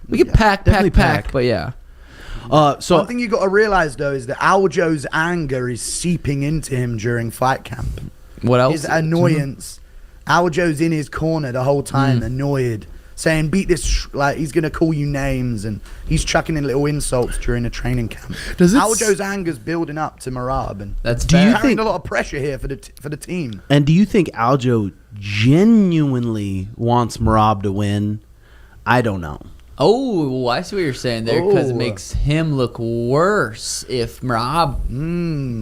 We can pack, but yeah. So one thing you got to realize though is that Aljo's anger is seeping into him during fight camp. What else? His annoyance. Aljo's in his corner the whole time, annoyed, saying beat this, like he's gonna call you names, and he's chucking in little insults during a training camp. Aljo's anger's building up to Merab, and That's carrying a lot of pressure here for the team. And do you think Aljo genuinely wants Merab to win? I don't know. Oh, I see what you're saying there, because it makes him look worse if Merab.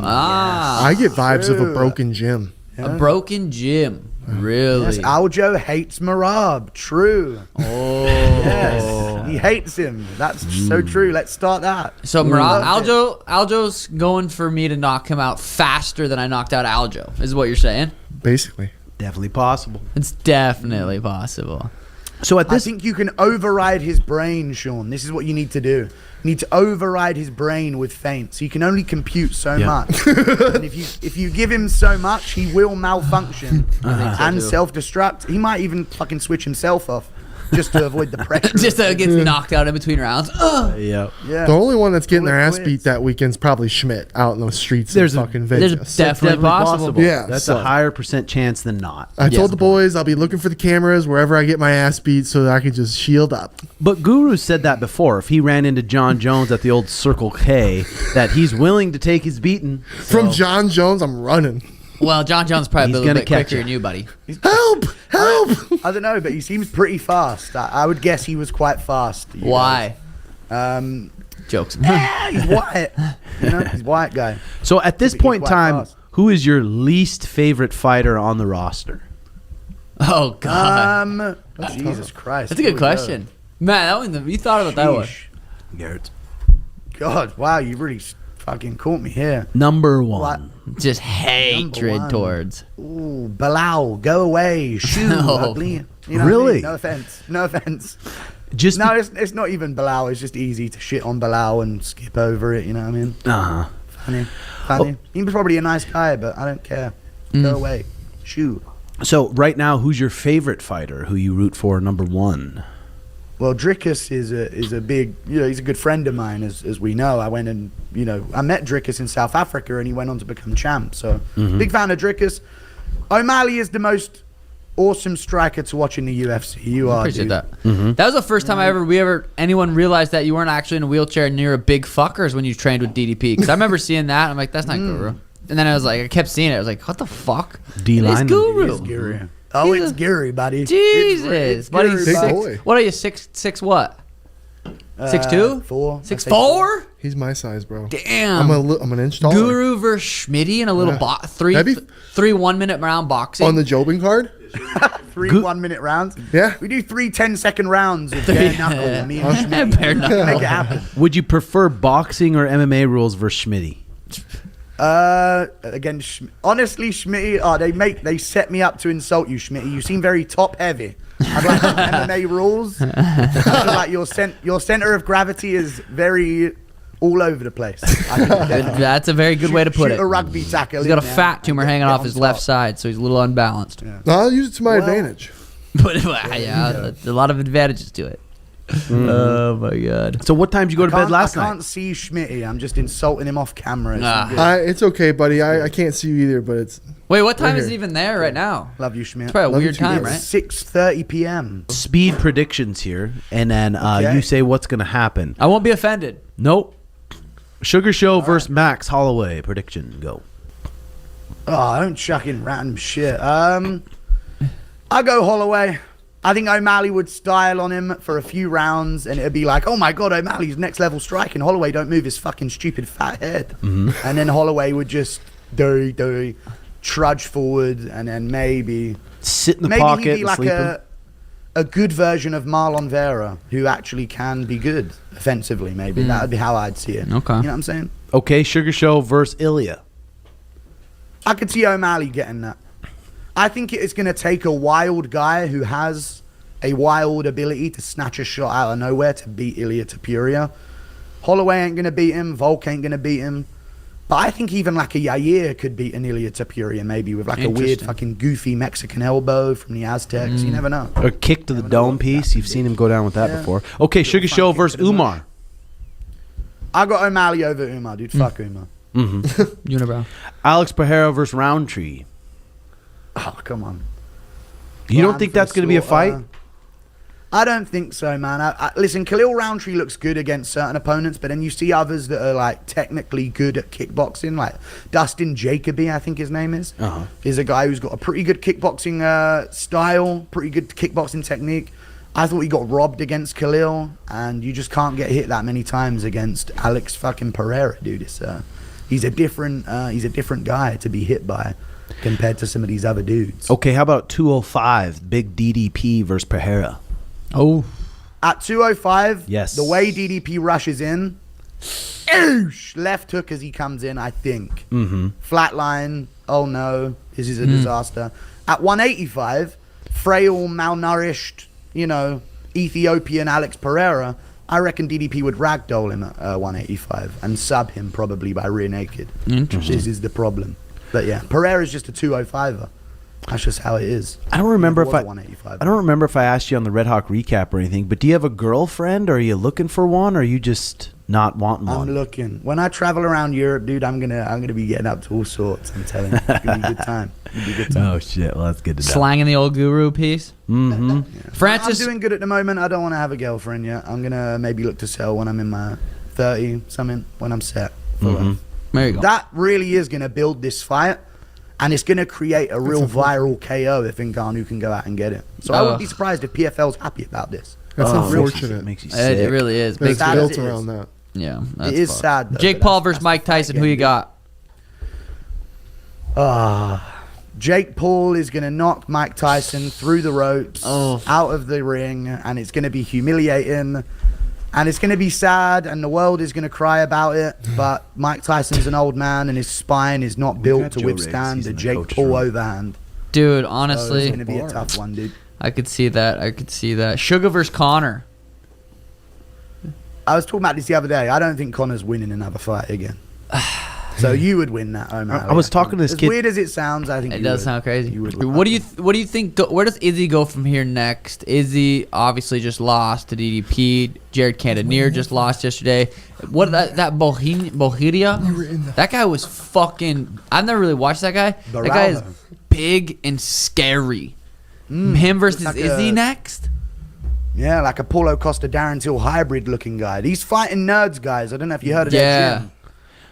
I get vibes of a broken gym. A broken gym. Really? Yes, Aljo hates Merab. True. Oh. Yes, he hates him. That's so true. Let's start that. So Aljo's going for me to knock him out faster than I knocked out Aljo, is what you're saying? Basically. Definitely possible. It's definitely possible. So at this, I think you can override his brain, Sean. This is what you need to do. You need to override his brain with feints. He can only compute so much. And if you give him so much, he will malfunction and self-destruct. He might even fucking switch himself off just to avoid the pressure. Just so it gets knocked out in between rounds. Yeah. The only one that's getting their ass beat that weekend's probably Schmidt out in the streets of fucking Vegas. There's definitely possible. Yeah, that's a higher percent chance than not. I told the boys I'll be looking for the cameras wherever I get my ass beat so that I can just shield up. But Guru said that before. If he ran into John Jones at the old Circle K, that he's willing to take his beating. From John Jones, I'm running. Well, John Jones probably a little bit quicker than you, buddy. Help! I don't know, but he seems pretty fast. I would guess he was quite fast. Why? Jokes. He's white. He's a white guy. So at this point in time, who is your least favorite fighter on the roster? Oh, God. Jesus Christ. That's a good question. Man, that one, you thought about that one. Garrett. God, wow, you really fucking caught me here. Number one. Just hatred towards. Ooh, Bilal, go away. Shoo, ugly. You know really? What I mean? No offense. Just it's not even Bilal. It's just easy to shit on Bilal and skip over it. You know what I mean? Funny. He was probably a nice guy, but I don't care. Go away. Shoo. So right now, who's your favorite fighter? Who you root for? Number one. Well, Drickus is a big, he's a good friend of mine, as we know. I went and, I met Drickus in South Africa, and he went on to become champ. So, big fan of Drickus. O'Malley is the most awesome striker to watch in the UFC. You are, appreciate dude. that. That was the first time anyone realized that you weren't actually in a wheelchair near a big fuckers when you trained with DDP. Because I remember seeing that, and I'm like, that's not Guru. And then I kept seeing it. I was like, what the fuck? D-line. It's Guru. It's Guru. Oh, it's Gary, buddy. Jesus, buddy. What are you? 6 what? 6'2"? 4. 6'4"? He's my size, bro. Damn. I'm an inch taller. Guru versus Schmitty in a little 3 1-minute round boxing. On the Jobin card? 3 1-minute rounds. Yeah. We do 3 10-second rounds of bare knuckle. Me and Schmitty. Bare knuckle. Make it happen. Would you prefer boxing or MMA rules versus Schmitty? Again, honestly, Schmitty, they set me up to insult you, Schmitty. You seem very top heavy. I'd like some MMA rules. I feel like your center of gravity is very all over the place. That's a very good way to put it. A rugby tackle. He's got a fat tumor hanging off his left side, so he's a little unbalanced. Yeah. No, I'll use it to my advantage. But yeah, a lot of advantages to it. Oh my God! So what time did you go to bed last night? I can't see Schmitty. I'm just insulting him off camera. It's okay, buddy. I can't see you either, but it's. Wait, what time is it even there right now? Love you, Schmidt. It's probably a weird time, right? 6:30 p.m. Speed predictions here, and then you say what's going to happen. I won't be offended. Nope. Sugar Show versus Max Holloway. Prediction, go. Oh, I don't chuck in random shit. I go Holloway. I think O'Malley would style on him for a few rounds, and it'd be like, oh my God, O'Malley's next level striking. Holloway don't move his fucking stupid fat head. And then Holloway would just trudge forward, and then maybe sit in the pocket. Maybe he'd be like a good version of Marlon Vera, who actually can be good offensively. Maybe that would be how I'd see it. Okay, you know what I'm saying? Okay, Sugar Show versus Ilya. I could see O'Malley getting that. I think it's going to take a wild guy who has a wild ability to snatch a shot out of nowhere to beat Ilya Topuria. Holloway ain't going to beat him. Volk ain't going to beat him. But I think even like a Yair could beat an Ilia Topuria maybe with like a weird Interesting. fucking goofy Mexican elbow from the Aztecs. You never know. Or kick to the dome piece. You've seen him go down with that Yeah. before. Okay, Sugar front Show kick versus to the Umar. I got O'Malley over Umar, dude. Fuck Umar. Unibrow. Alex Pereira versus Roundtree. Oh, come on. You don't Ran think for the that's going to be a fight? slaughter. I don't think so, man. Listen, Khalil Roundtree looks good against certain opponents, but then you see others that are like technically good at kickboxing, like Dustin Jacoby, I think his name is. Is a guy who's got a pretty good kickboxing style, pretty good kickboxing technique. I thought he got robbed against Khalil, and you just can't get hit that many times against Alex fucking Pereira, dude. It's he's a different guy to be hit by compared to some of these other dudes. Okay, how about 205, big DDP versus Pereira? Oh. At 205, Yes. the way DDP rushes in, oosh, left hook as he comes in, I think. Flatline, oh no, this is a disaster. At 185, frail, malnourished, Ethiopian Alex Pereira, I reckon DDP would ragdoll him at 185 and sub him probably by rear naked. Interesting. This is the problem. But yeah, Pereira's just a 205er. That's just how it is. I don't remember He if was I a 185. I don't remember if I asked you on the Red Hawk recap or anything, but do you have a girlfriend? Or are you looking for one? Or are you just not wanting I'm one? looking. When I travel around Europe, dude, I'm gonna be getting up to all sorts. I'm telling you, it's gonna be a good time. It'll be a good time. Oh shit! Well, that's good to know. Slanging the old guru piece. I'm Francis. doing good at the moment. I don't want to have a girlfriend yet. I'm gonna maybe look to sell when I'm in my 30 something. When I'm set. For life. There you go. That really is gonna build this fight, and it's gonna create a real viral KO if Ngannou can go out and get it. So I wouldn't be surprised if PFL's happy about this. That's Oh, unfortunate. Makes you sick. It really is. But Big it's sad built as it around is. that. Yeah. It is sad. Though, Jake but Paul that's- versus that's Mike the fight Tyson. Who game, you dude. got? Jake Paul is going to knock Mike Tyson through the ropes, Oh. out of the ring, and it's going to be humiliating, and it's going to be sad, and the world is going to cry about it, but Mike Tyson's an old man, and his spine is not built got to Joe Riggs. withstand He's the in the Jake coach's Paul room. overhand. Dude, So it's honestly, going to be a tough one, dude. I could see that. Sugar versus Connor. I was talking about this the other day. I don't think Connor's winning another fight again. So you would win that, O'Malley. I was talking to this as kid- weird as it sounds, I think It you does would. sound crazy. You would. What do you think? Where does Izzy go from here next? Izzy obviously just lost to DDP. Jared Cannonier just lost yesterday. What that Bohiria? That guy was fucking. I've never really watched that guy. That guy is Baralho. big and scary. Him versus like Izzy a- next. Yeah, like a Paulo Costa Darren Till hybrid looking guy. These fighting nerds guys. I don't know if you heard of Yeah. that gym.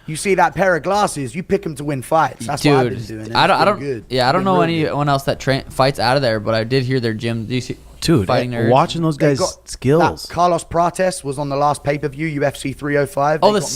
You see that pair of glasses, you pick them to win fights. That's what I've been doing. and I it's been don't. good. Yeah, I It's don't been know real good. anyone else that fights out of there, but I did hear their gym. Do you see, Dude, fighting nerds? watching those They guys' got skills. Carlos Prates was on the last pay-per-view, UFC 305. Oh, They the got